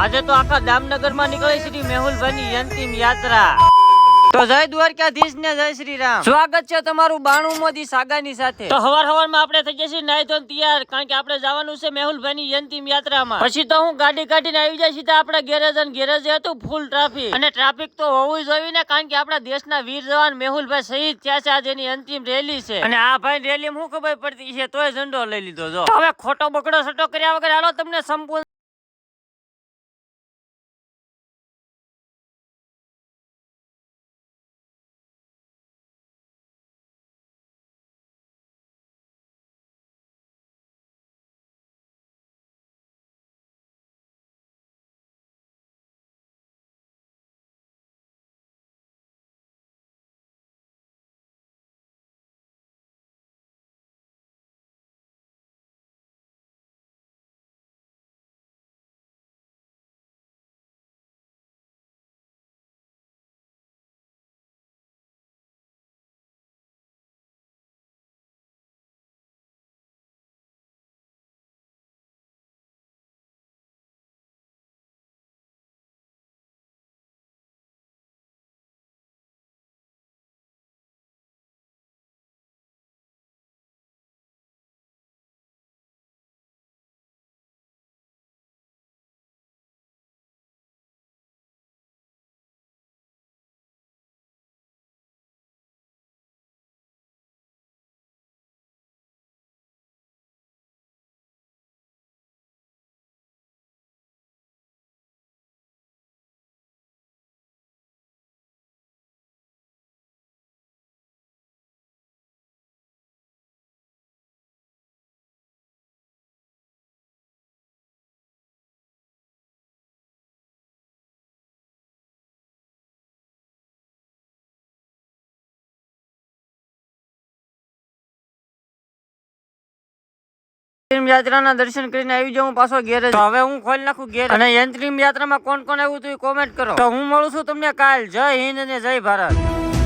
આજે તો આખા દામનગર માં નીકળી શ્રી મેહુલભાઈ ની અંતિમ યાત્રા। તો જય દ્વારકાધીશ ને જય શ્રી રામ। સ્વાગત છે તમારું 92 મોદી સાગાની સાથે। તો હવાર માં આપણે થઈ જશે નાઈ ધોઈને તૈયાર, કારણ કે આપણે જવાનું છે મેહુલભાઈ ની અંતિમ યાત્રામાં। પછી તો હું ગાડી કાઢીને આવી જાય સીધા આપણા ગેરેજ, અને ગેરેજ હતું ફૂલ ટ્રાફિક, અને ટ્રાફિક તો હોવું જોઈએ ને, કારણ કે આપણા દેશના વીર જવાન મેહુલભાઈ શહીદ થયા છે। આજે એની અંતિમ રેલી છે, અને આ ભાઈ રેલી શું ખબર પડતી છે, તોય ઝંડો લઈ લીધો। જો હવે ખોટો બકડો સટો કર્યા વગર હાલો તમને સંપૂર્ણ યાત્રાના દર્શન કરીને આવી જાઉં પાછો ગેરેજ। હવે હું ખોલી નાખું ગેરેજ, અને અંતિમ યાત્રામાં કોણ કોણ આવ્યું હતું એ કોમેન્ટ કરો। તો હું મળું છું તમને કાલ। જય હિન્દ અને જય ભારત।